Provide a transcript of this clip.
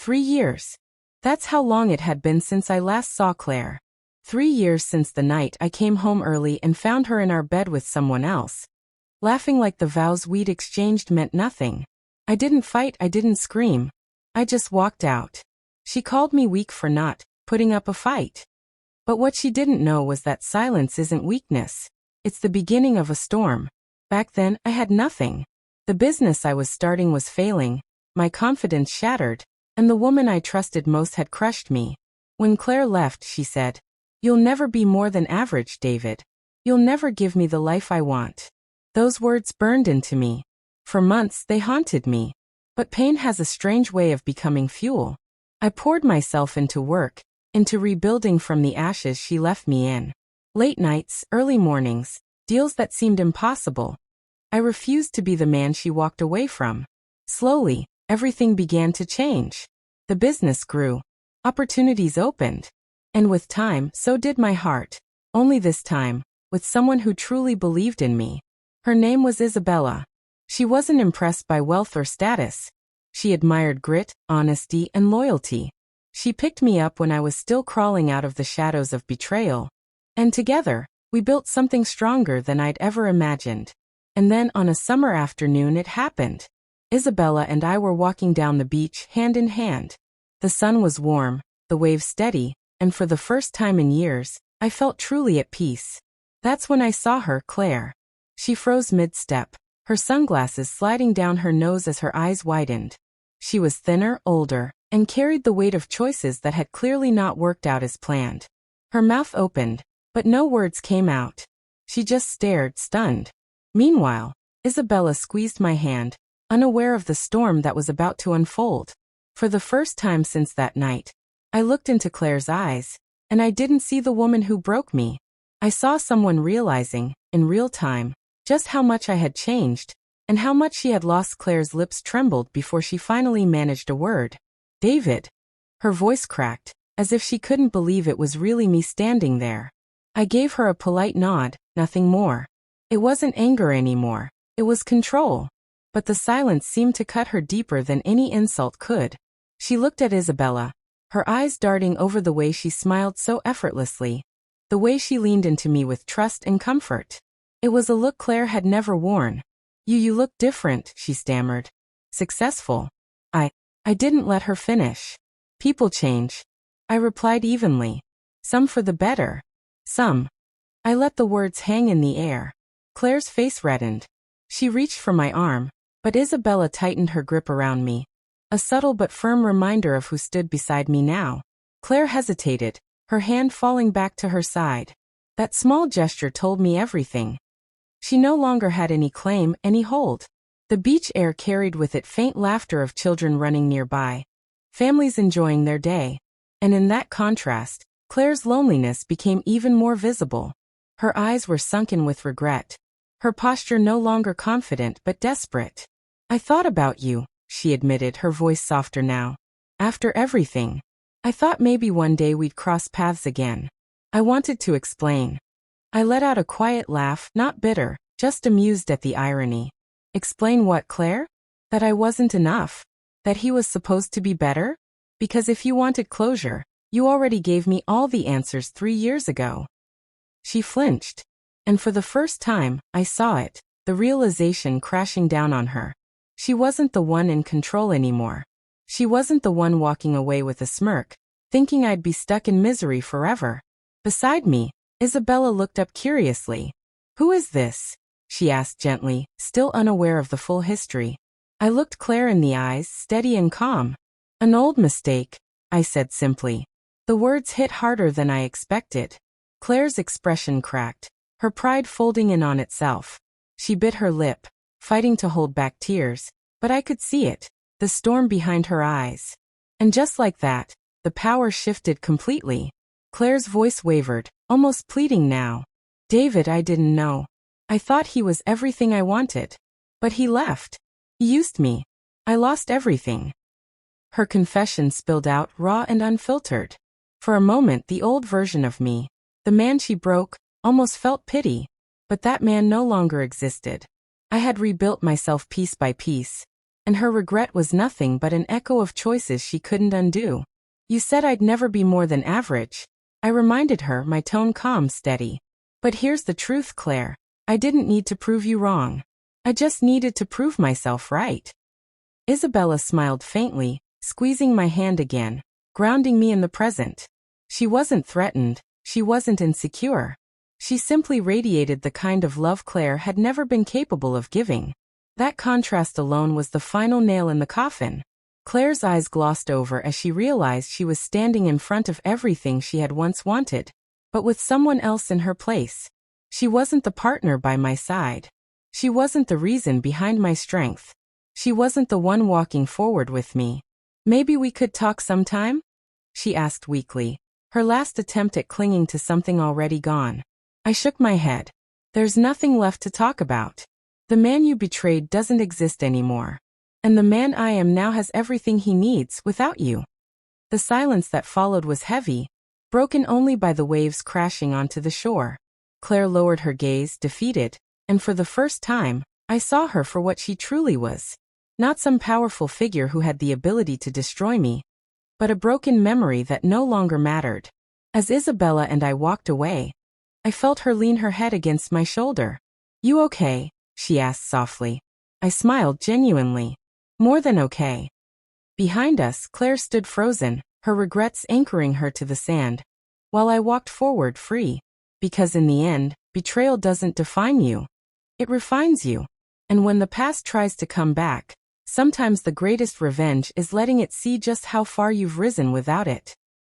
3 years. That's how long it had been since I last saw Claire. 3 years since the night I came home early and found her in our bed with someone else, laughing like the vows we'd exchanged meant nothing. I didn't fight, I didn't scream. I just walked out. She called me weak for not putting up a fight. But what she didn't know was that silence isn't weakness. It's the beginning of a storm. Back then, I had nothing. The business I was starting was failing, my confidence shattered, and the woman I trusted most had crushed me. When Claire left, she said, "You'll never be more than average, David. You'll never give me the life I want." Those words burned into me. For months they haunted me. But pain has a strange way of becoming fuel. I poured myself into work, into rebuilding from the ashes she left me in. Late nights, early mornings, deals that seemed impossible. I refused to be the man she walked away from. Slowly, everything began to change. The business grew. Opportunities opened. And with time, so did my heart. Only this time, with someone who truly believed in me. Her name was Isabella. She wasn't impressed by wealth or status. She admired grit, honesty, and loyalty. She picked me up when I was still crawling out of the shadows of betrayal. And together, we built something stronger than I'd ever imagined. And then on a summer afternoon it happened. Isabella and I were walking down the beach hand in hand. The sun was warm, the waves steady, and for the first time in years, I felt truly at peace. That's when I saw her, Claire. She froze mid-step, her sunglasses sliding down her nose as her eyes widened. She was thinner, older, and carried the weight of choices that had clearly not worked out as planned. Her mouth opened, but no words came out. She just stared, stunned. Meanwhile, Isabella squeezed my hand, unaware of the storm that was about to unfold. For the first time since that night, I looked into Claire's eyes, and I didn't see the woman who broke me. I saw someone realizing, in real time, just how much I had changed, and how much she had lost. Claire's lips trembled before she finally managed a word. "David." Her voice cracked, as if she couldn't believe it was really me standing there. I gave her a polite nod, nothing more. It wasn't anger anymore, it was control. But the silence seemed to cut her deeper than any insult could. She looked at Isabella, her eyes darting over the way she smiled so effortlessly, the way she leaned into me with trust and comfort. It was a look Claire had never worn. You look different," she stammered. "Successful." I didn't let her finish. "People change," I replied evenly. "Some for the better. Some." I let the words hang in the air. Claire's face reddened. She reached for my arm, but Isabella tightened her grip around me. A subtle but firm reminder of who stood beside me now. Claire hesitated, her hand falling back to her side. That small gesture told me everything. She no longer had any claim, any hold. The beach air carried with it faint laughter of children running nearby, families enjoying their day. And in that contrast, Claire's loneliness became even more visible. Her eyes were sunken with regret. Her posture no longer confident but desperate. "I thought about you," she admitted, her voice softer now. "After everything. I thought maybe one day we'd cross paths again." I wanted to explain. I let out a quiet laugh, not bitter, just amused at the irony. "Explain what, Claire? That I wasn't enough? That he was supposed to be better? Because if you wanted closure, you already gave me all the answers 3 years ago." She flinched. And for the first time, I saw it, the realization crashing down on her. She wasn't the one in control anymore. She wasn't the one walking away with a smirk, thinking I'd be stuck in misery forever. Beside me, Isabella looked up curiously. "Who is this?" she asked gently, still unaware of the full history. I looked Claire in the eyes, steady and calm. "An old mistake," I said simply. The words hit harder than I expected. Claire's expression cracked, her pride folding in on itself. She bit her lip, fighting to hold back tears, but I could see it, the storm behind her eyes. And just like that, the power shifted completely. Claire's voice wavered, almost pleading now. "David, I didn't know. I thought he was everything I wanted. But he left. He used me. I lost everything." Her confession spilled out, raw and unfiltered. For a moment, the old version of me, the man she broke, almost felt pity. But that man no longer existed. I had rebuilt myself piece by piece. and her regret was nothing but an echo of choices she couldn't undo. You said I'd never be more than average. I reminded her, my tone calm, steady. But here's the truth, Claire. I didn't need to prove you wrong. I just needed to prove myself right. Isabella smiled faintly, squeezing my hand again, grounding me in the present. She wasn't threatened, she wasn't insecure. She simply radiated the kind of love Claire had never been capable of giving. That contrast alone was the final nail in the coffin. Claire's eyes glossed over as she realized she was standing in front of everything she had once wanted, but with someone else in her place. She wasn't the partner by my side. She wasn't the reason behind my strength. She wasn't the one walking forward with me. Maybe we could talk sometime? She asked weakly, her last attempt at clinging to something already gone. I shook my head. There's nothing left to talk about. The man you betrayed doesn't exist anymore. And the man I am now has everything he needs without you. The silence that followed was heavy, broken only by the waves crashing onto the shore. Claire lowered her gaze, defeated, and for the first time, I saw her for what she truly was. Not some powerful figure who had the ability to destroy me, but a broken memory that no longer mattered. As Isabella and I walked away, I felt her lean her head against my shoulder. You okay? She asked softly. I smiled genuinely. More than okay. Behind us, Claire stood frozen, her regrets anchoring her to the sand, while I walked forward free. Because in the end, betrayal doesn't define you. It refines you. And when the past tries to come back, sometimes the greatest revenge is letting it see just how far you've risen without it.